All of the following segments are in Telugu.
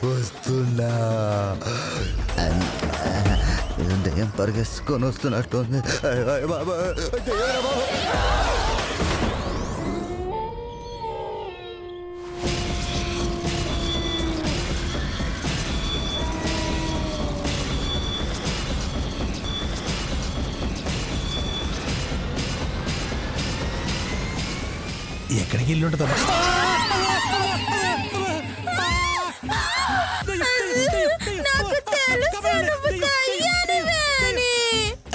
వస్తున్నా. దెయ్యం పరిగెత్తుకొని వస్తున్నట్టుంది. బాబా ఎక్కడికి వెళ్ళి ఉంటుంది?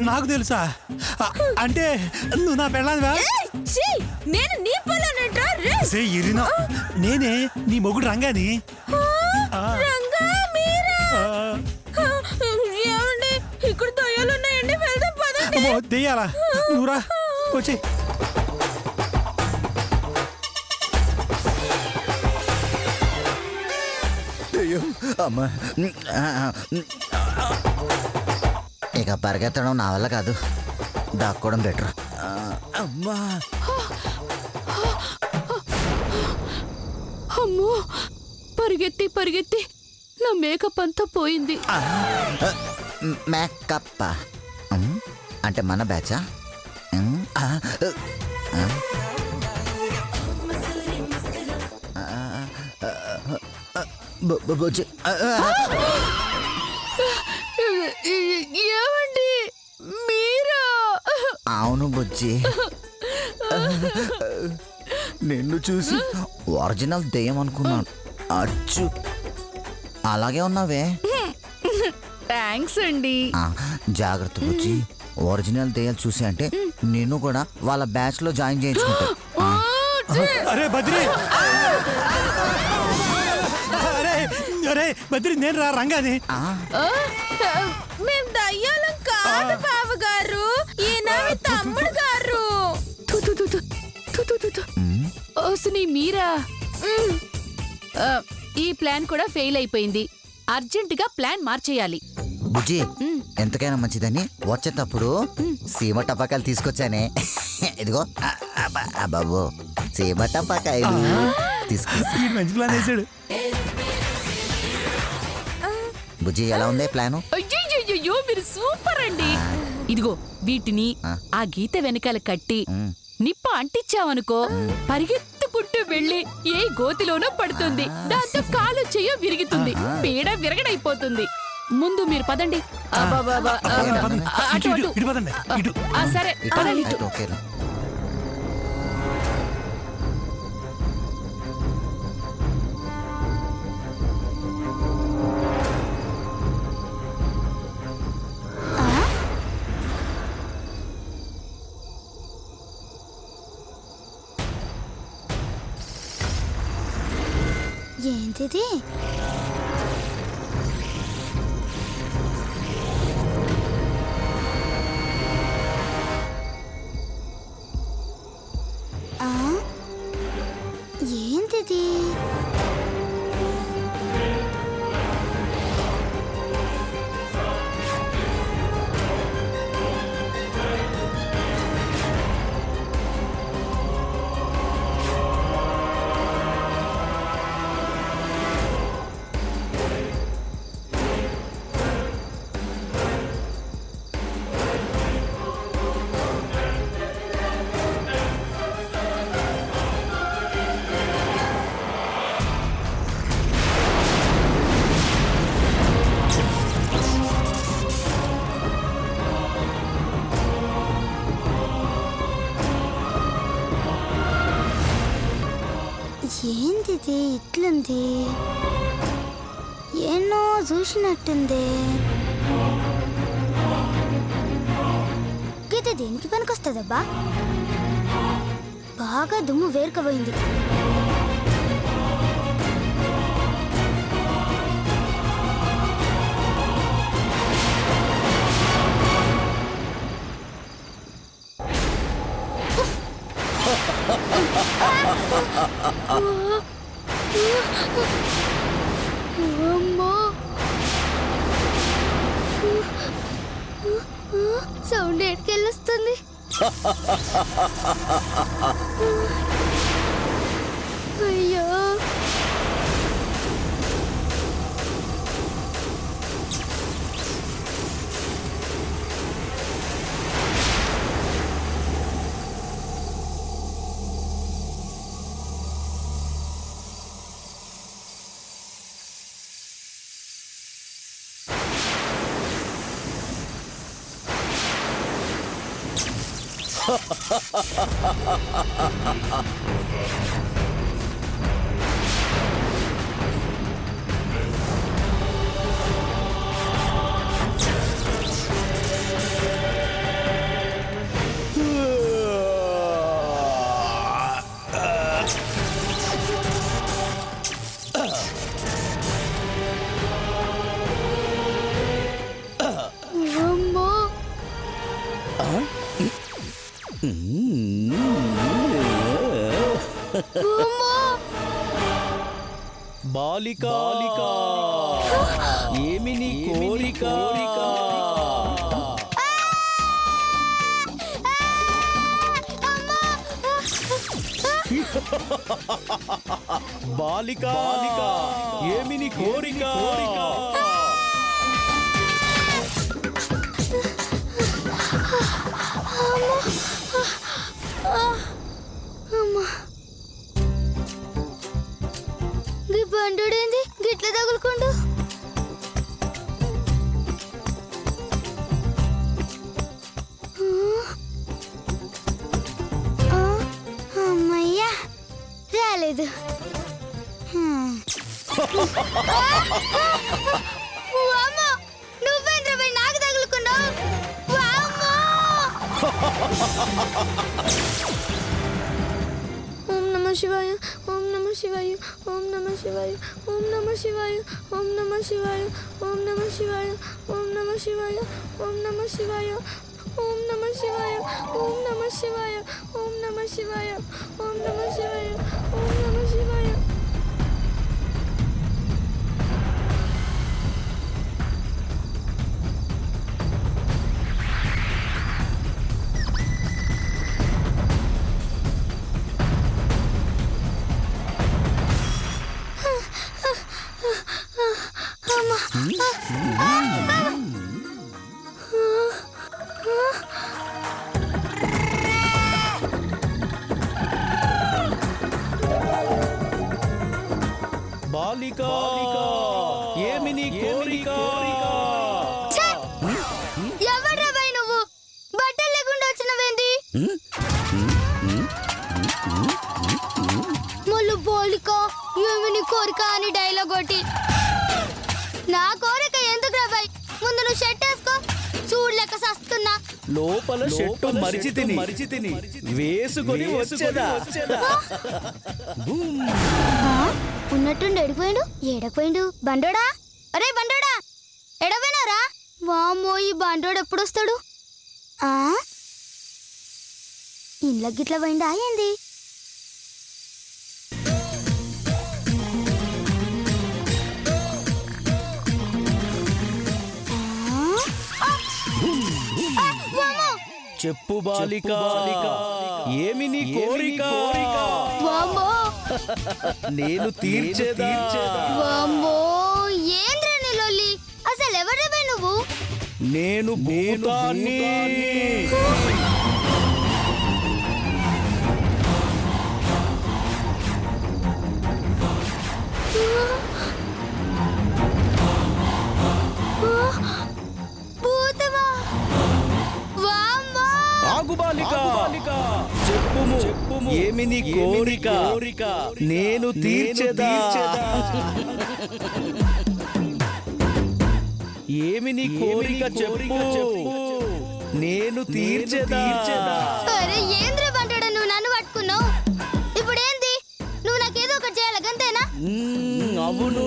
నాకు తెలుసా? అంటే నువ్వు నా పెళ్ళానివా? ఇరినా నేనే నీ మొగుడు రంగాని. ఇక్కడ దయ్యాలున్నాయండి, వెళ్దాం పదండి. దెయ్యాలా? నువ్వురా వచ్చే. అమ్మా, ఇక పరిగెత్తడం నా వల్ల కాదు, దాక్కోవడం బెటర్. అమ్మా, అమ్మో, పరిగెత్తి పరిగెత్తి నా మేకప్ అంతా పోయింది. మేకప్ అంటే మన బ్యాచా? ఏమండి మీరా? అవును బుజ్జి, నిన్ను చూసి ఒరిజినల్ దెయ్యం అనుకున్నాను. అచ్చు అలాగే ఉన్నావే. థ్యాంక్స్ అండి. జాగ్రత్త బుజ్జి, ఒరిజినల్ దెయ్యాలు చూసి అంటే నిన్ను కూడా వాళ్ళ బ్యాచ్ లో జాయిన్ చేయించుకుంటా. అరే బద్రి, అరే బద్రి, నేను రా రంగాని. మేము దయ్యాలం కాదు బాబు గారు, ఈయన మీ తమ్ముడు గారు. మీరా? ఈ ప్లాన్ కూడా ఫెయిల్ అయిపోయింది. అర్జెంట్ గా ప్లాన్ మార్చేయాలి. బుజ్జి, ఎంతకైనా మంచిదని వచ్చేటప్పుడు సీమ టపాకాయలు తీసుకొచ్చానే. ఇదిగో బాబు, సీమ టపాకాయలు తీసుకొచ్చి. మంచి ప్లాన్ వేసాడు. బుజ్జి, ఎలా ఉంది ప్లాను? అయ్యో, మీరు సూపర్ అండి. ఇదిగో వీటిని ఆ గీత వెనకాల కట్టి నిప్ప అంటించావనుకో, పరిగెత్తుకుంటూ వెళ్ళి ఏ గోతిలోనో పడుతుంది. దాంతో కాలు చెయ్య విరుగుతుంది, పీడ విరగడైపోతుంది. ముందు మీరు పదండి. సరే పదండి. ఏంటిది? ఏంటిది? ఏంటిది ఇట్లుంది? ఏనో చూసినట్టుంది. గీత దేనికి పనికొస్తుందబ్బా? బాగా దుమ్ము వేరుకపోయింది. సౌండ్ ఎక్కడికెళ్ళొస్తుంది? అయ్యో, అమ్మో అమ్మో బాలిక ఏమి నీ కోరిక బాలిక ఏమి నీ కోరిక అమ్మా గీ బండుడేంది గిట్ల తగులుకోండు అమ్మయ్యా రాలేదు వామ్మో, నువ్వేంద్ర పోయి నాకు తగులుకున్నావు వామ్మో. ఓం నమ శివాయ ఓం నమ శివాయ ఓం నమ శివాయ ఓం నమ శివాయ ఓం నమ శివాయ ఓం నమ శివాయ ఓం నమ శివాయ ఓం నమ శివాయ ఓం నమ శివాయ ఓం నమ శివాయ ఓం నమ శివాయ ఓం నమ శివాయ ఓం నమ శివాయ. బాలిక ఏమి నీ కోరిక ఎవడ్రా బై నువ్వు బట్టలు లేకుండా వచ్చినవేంది మళ్ళీ బాలిక ఏమి నీ కోరిక అని డైలాగ్ కొట్టి నా కోరిక ఎందుకు రా బై ముందు నువ్వు షర్ట్ వేసుకో చూడలేక సస్తున్నా లోపల షెట్టు మరిచి తిని వేసుకొని వచ్చేదా ఉన్నట్టుండి ఎడిపోయిండు ఏడకపోయిండు బండోడా అరే బండోడా ఎడపోయినారా వామ్మో ఈ బండోడు ఎప్పుడు వస్తాడు ఇంట్లో గిట్ల పోయిండా ఏంది చెప్పు బాలిక ఏమి నీ కోరిక వామ్మో నేను తీర్చేదా వామ్మో ఏంద్రా నీ లొల్లి అసలు ఎవరే నువ్వు నేను భూతాన్ని భూతమా వామ్మో ఆగు బాలిక చెప్పుము ఏమి నీ కోరిక నేను తీర్చేదా ఏమి నీ కోరిక చెప్పు నేను తీర్చేదా అరే ఏంద్ర బంటాడు నువ్వు నన్ను పట్టుకున్నావు ఇప్పుడు ఏంది నువ్వు నాకేదో ఒకటి చేయాలి గంతేనా అవును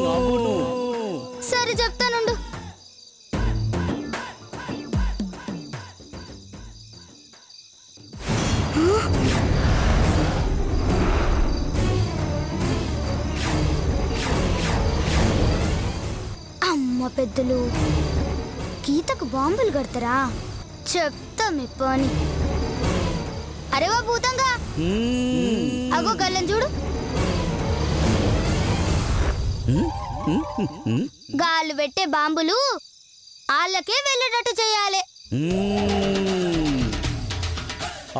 సరే చెప్తానుండు అమ్మ పెద్దలు గీతకు బాంబులు కడతారా చెప్తా మీ పని అరే వా భూతంగా అగో గల్లని చూడు గాలు పెట్టే బాంబులు వాళ్ళకే వెళ్ళేటట్టు చేయాలి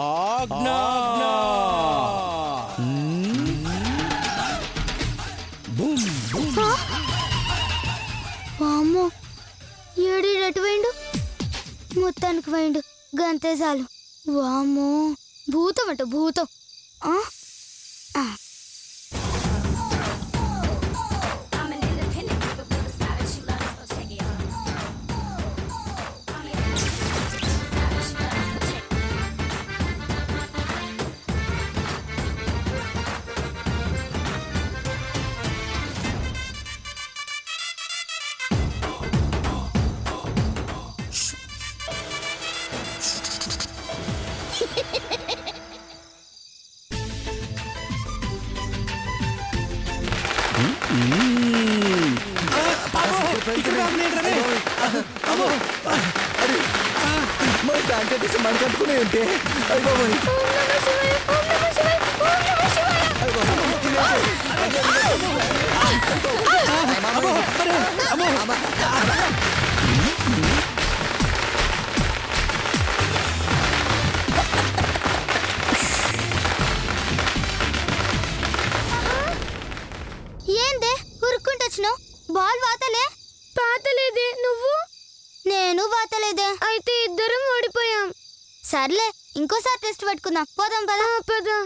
ఆజ్ఞా వామ్మో ఏడీడటు పోయిండు మొత్తానికి పోయిండు గంతే చాలు వామో భూతం అట భూతం. ఆ? ఆ. మనకంటుకునే ఉంటే అయ్యో ఓం నమః శివాయ, ఓం నమః శివాయ, ఓం నమః శివాయ. ఏందే ఉరుక్కుంటొచ్చినావు? బాల్ వాతలే? పాతలేదే. నువ్వు? నేను వాతలేదే. అయితే ఇద్దరం ఓడిపోయాం. సర్లే ఇంకోసారి టెస్ట్ పెట్టుకుందాం. పోదాం పదా. పదా.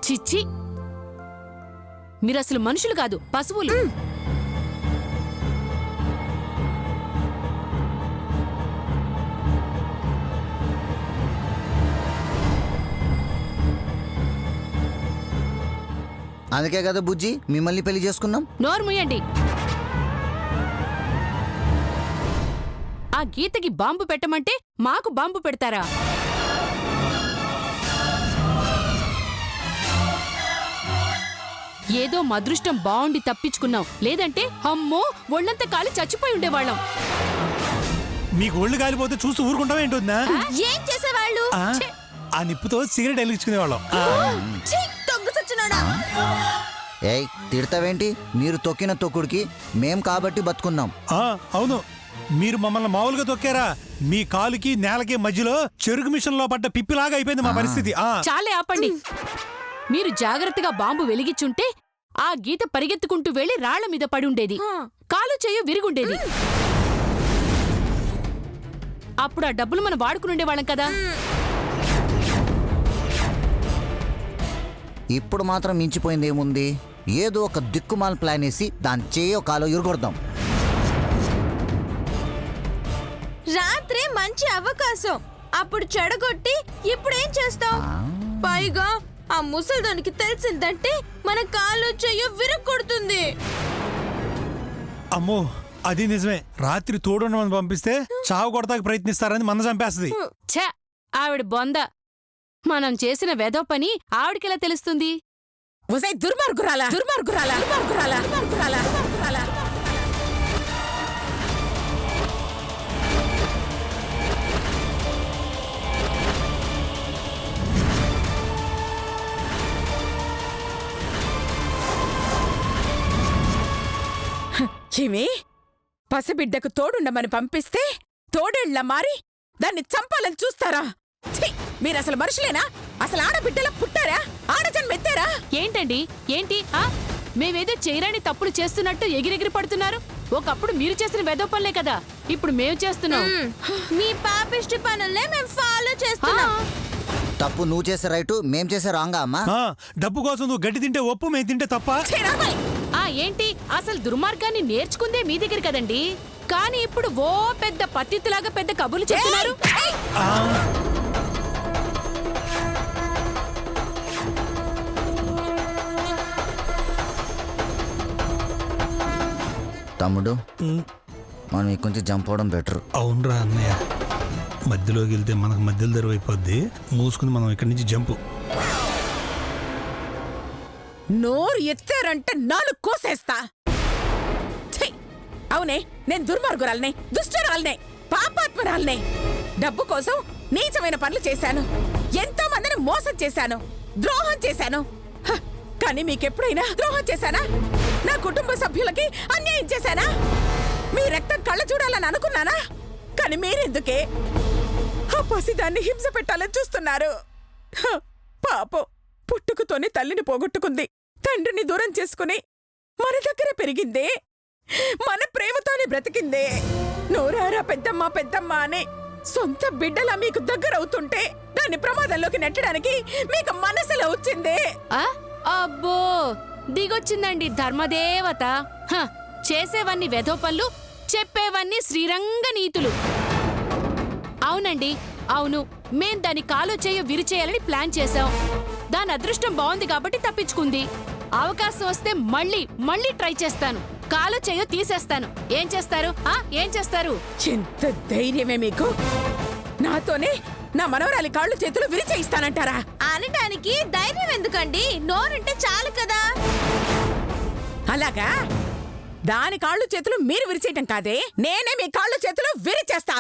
చిచ్చి, మీరసలు మనుషులు కాదు, పశువులు. అందుకే కదా బుజ్జి మిమ్మల్ని పెళ్లి చేసుకున్నాం. నోరు ముయ్యండి. ఆ గీతకి బాంబు పెట్టమంటే మాకు బాంబు పెడతారా? ఏదో మదృష్టం బాగుండి తప్పించుకున్నాం, లేదంటే అమ్మో ఒళ్ళంతా కాలి చచ్చిపోయి ఉండేవాళ్ళం. మీకు ఒళ్ళు కాలిపోతే చూస్తూ ఊరుకుంటావా ఏంటొద్దా? ఏం చేసేవాళ్ళు? ఆ నిప్పుతో సిగరెట్ వెలిగించుకునేవాళ్ళం. ఏయ్ తిడతావేంటి? మీరు తొక్కిన తొక్కుడికి మేం కాబట్టి బతుకున్నాం. అవును, మీరు మమ్మల్ని మామూలుగా తొక్కారా? మీ కాలుకి నేలకి మధ్యలో చెరుకు మిషన్ లో పడ్డ పిప్పిలాగా అయిపోయింది మా పరిస్థితి. చాలే ఆపండి. మీరు జాగ్రత్తగా బాంబు వెలిగించుంటే ఆ గీత పరిగెత్తుకుంటూ వెళ్లి రాళ్ల మీద పడి ఉండేది, కాలు చెయ్యి విరుగుండేది. అప్పుడు ఆ డబ్బులు మనం వాడుకునుండేవాళ్ళం కదా. ఇప్పుడు మాత్రం మించిపోయింది ఏముంది? ఏదో ఒక దిక్కుమాల ప్లాన్ వేసి దాని చేయో కాలో ఇరుగొడదాం. రాత్రి మంచి అవకాశం, అప్పుడు చెడగొట్టి ఇప్పుడేం చేస్తావు? పైగా ఆ ముసల్దానికి తెలిసిందంటే మన కాలు చెయ్యి విరగొడుతుంది. అమ్మో అది నిజమే. రాత్రి తోడుండమని పంపిస్తే చావు కొడతాకి ప్రయత్నిస్తారని మన చంపేస్తుంది. ఛ, ఆవిడ బొంద. మనం చేసిన వెధో పని ఆవిడకెలా తెలుస్తుంది? దుర్మార్గురాలా దుర్మార్గురాలా దుర్మార్గురాలా దుర్మార్గురాలా దుర్మార్గురాలా. ఏమి పసిబిడ్డకు తోడుండమని పంపిస్తే తోడేళ్ల మారి దాన్ని చంపాలని చూస్తారా? ఛీ, మీరసలు మనుషులేనా? అసలు ఆడబిడ్డలా పుట్టారా? ఆడజన్మెత్తారా? ఏంటండి ఏంటి? మేమేదో చేయరాని తప్పులు చేస్తున్నట్టు ఎగిరెగిరి పడుతున్నారు. ఒకప్పుడు మీరు చేసిన వెధో పనులే కదా ఇప్పుడు మేము చేస్తున్నాం. మీ పాపిష్టి పనులే మేము ఫాలో చేస్తున్నాం. తప్పు నువ్వు చేసే రైటు మేం చేసే రాంగా అమ్మా? డబ్బు కోసం నువ్వు గడ్డి తింటే ఒప్పు, మేము తింటే తప్ప. ఏంటి అసలు దుర్మార్గాన్ని నేర్చుకుందే మీ దగ్గర కదండి. కానీ ఇప్పుడు ఓ పెద్ద పత్తిలాగా పెద్ద కబుర్లు చెప్తున్నారు. తమ్ముడు మనం ఇక్కడి నుంచి జంప్ అవడం బెటర్. అవునరా అన్నయ్య, మధ్యలోకి వెళ్తే మనకు మధ్యలో తెరవైపోద్ది. మూసుకుని మనం ఇక్కడి నుంచి జంపు. నోరు ఎత్తారంటే నాలుగు కోసేస్తా. ఛీ! అవునే, నేను దుర్మార్గురాలనే, దుష్టరాలనే, పాపాత్మరాలనే. డబ్బు కోసం నీచమైన పనులు చేశాను, ఎంతో మందిని మోసం చేశాను, ద్రోహం చేశాను. కానీ మీకెప్పుడైనా ద్రోహం చేశానా? నా కుటుంబ సభ్యులకి అన్యాయం చేశానా? మీ రక్తం కళ్ళ చూడాలని అనుకున్నానా? కానీ మీరెందుకే ఆ పసిదాన్ని హింస పెట్టాలని చూస్తున్నారు? పాపం, పుట్టుకతోనే తల్లిని పోగొట్టుకుంది, తండ్రిని దూరం చేసుకుని మన దగ్గర పెరిగిందే. మన ప్రేమతోనే బ్రతికిందే. నోరారా పెద్దమ్మ పెద్దమ్మ అని సొంత బిడ్డలా మీకు దగ్గరవుతుంటే దాన్ని ప్రమాదంలోకి నెట్టడానికి మీకు మనసులో వచ్చిందే. ఆ? అబ్బో దిగొచ్చిందండి ధర్మదేవత. హ, చేసేవన్నీ వెధో పనులు, చెప్పేవన్నీ శ్రీరంగ నీతులు. అవునండి, అవును, మేం దాని కాలు చేయ విరిచేయాలని ప్లాన్ చేశాం. దాని అదృష్టం బాగుంది కాబట్టి తప్పించుకుంది. అవకాశం వస్తే మళ్ళీ మళ్ళీ ట్రై చేస్తాను. కాలు చేయో తీసేస్తాను. ఏం చేస్తారు? ఏం చేస్తారు? ఎంత ధైర్యమే మీకు? నాతోనే నా మనవరాలి కాళ్ళు చేతులు విరిచేయిస్తానంటారా? అనటానికి ధైర్యం ఎందుకండి? నోరుంటే చాలు కదా. అలాగా? దాని కాళ్ళు చేతులు మీరు విరిచేయటం కాదే, నేనే మీ కాళ్ళు చేతులు విరిచేస్తా.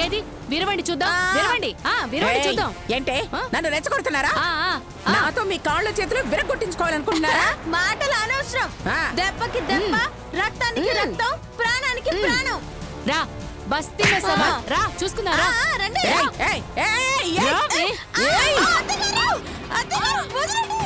ఏది విరవండి చూద్దాం. విరవండి, విరవండి చూద్దాం. ఏంటే నన్ను రెచ్చగొడుతున్నారా? నాతో మీ కాళ్ళు చేతులు విరగొట్టించుకోవాలనుకుంటున్నారా? మాటలు అనవసరం. ఆ. దెబ్బకి దెబ్బ, రక్తానికి రక్తం, ప్రాణానికి ప్రాణం. రా బస్తీ మే సవా. రా చూసుకున్నారా? రండి. ఏయ్, ఏయ్, ఏయ్, ఏయ్, రావే. ఏయ్. అత్తగారు, అత్తగారు, వదలండి.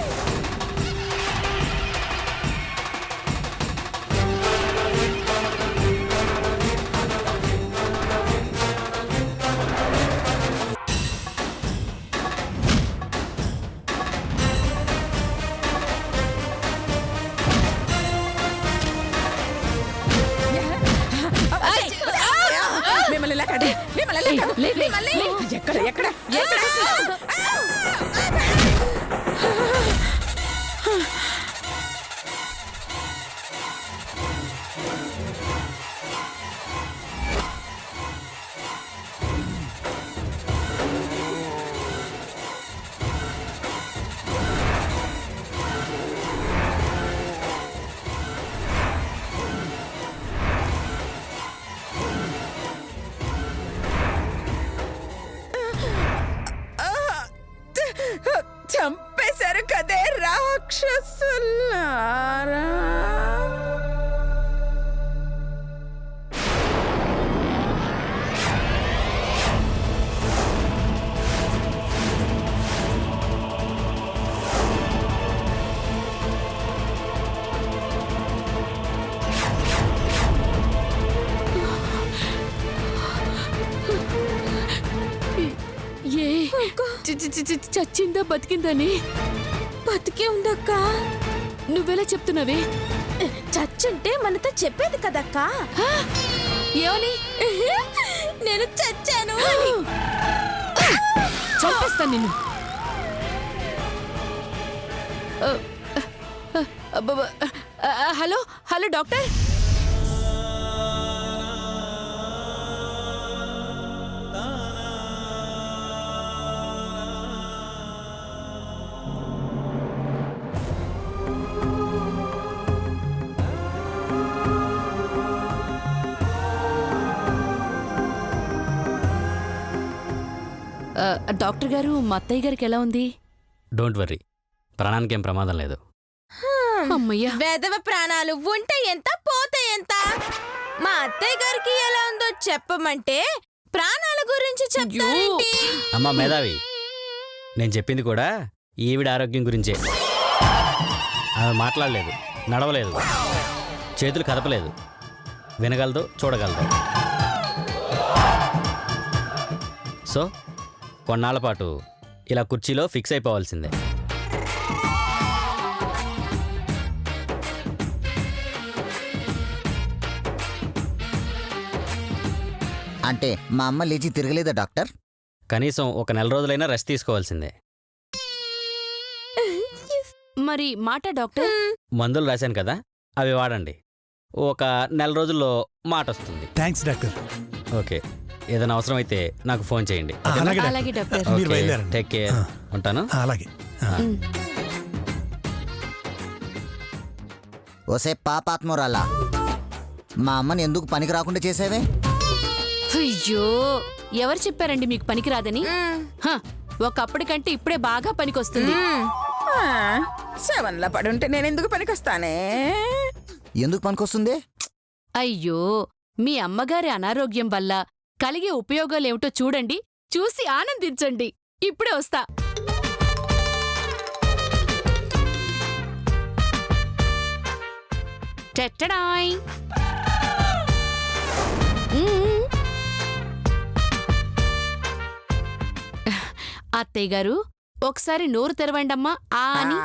మిమ్మల్ని లెక్కండి, మిమ్మల్ని లెక్కండి, లే, లే, మిమ్మల్ని. లే. ఎక్కడ ఎక్కడ ఎక్కడ? చంపేశారు కదే రాక్షసులారా. ఏ చచ్చిందా బతికిందని బతికే ఉందక్క. నువ్వెలా చెప్తున్నావే? చచ్చుంటే మనతో చెప్పేది కదక్క. ఏమని? నేను చచ్చాను. చంపేస్తాను నిన్ను. Hello hello doctor. డాక్టర్ గారు, మా అత్తయ్య గారికి ఎలా ఉంది? డోంట్ వర్రీ, ప్రాణానికి ఏం ప్రమాదం లేదు. అమ్మయ్యా. వేదవ ప్రాణాలు ఉంటే ఎంత, పోతే ఎంత? మా అత్తయ్య గారికి ఎలా ఉందో చెప్పమంటే ప్రాణాల గురించి చెప్తారేంటి? అమ్మా మేధావి, నేను చెప్పింది కూడా ఈవిడ ఆరోగ్యం గురించే. ఆమె మాట్లాడలేదు, నడవలేదు, చేతులు కదపలేదు, వినగలదు, చూడగలదు. సో కొన్నాళ్ల పాటు ఇలా కుర్చీలో ఫిక్స్ అయిపోవాల్సిందే. అంటే మా అమ్మ లేచి తిరగలేదా డాక్టర్? కనీసం ఒక నెల రోజులైనా రెస్ట్ తీసుకోవాల్సిందే. మరి మాట డాక్టర్? మందులు రాశాను కదా, అవి వాడండి. ఒక నెల రోజుల్లో మాట వస్తుంది. Thanks doctor. ఓకే, ఏదైనా అవసరం అయితే నాకు ఫోన్ చేయండి. అలాగే అలాగే డాక్టర్. మీరు బయలుదేరండి. Take care. ఉంటాను. అలాగే. ఓసే పాపాత్మరాలా, మా అమ్మని ఎందుకు పనికి రాకుండా చేసేవే? అయ్యో, ఎవరు చెప్పారండి మీకు పనికిరాదని? ఒకప్పటికంటే ఇప్పుడే బాగా పనికొస్తుంది. సెవెన్లో పడుంటే నేను ఎందుకు పనికొస్తానే? ఎందుకు పనికొస్తుంది? అయ్యో, మీ అమ్మగారి అనారోగ్యం వల్ల కలిగే ఉపయోగాలేమిటో చూడండి, చూసి ఆనందించండి. ఇప్పుడే వస్తా. టెట్టడాయ్. అత్తయ్య గారు ఒకసారి నోరు తెరవండమ్మా ఆ అని.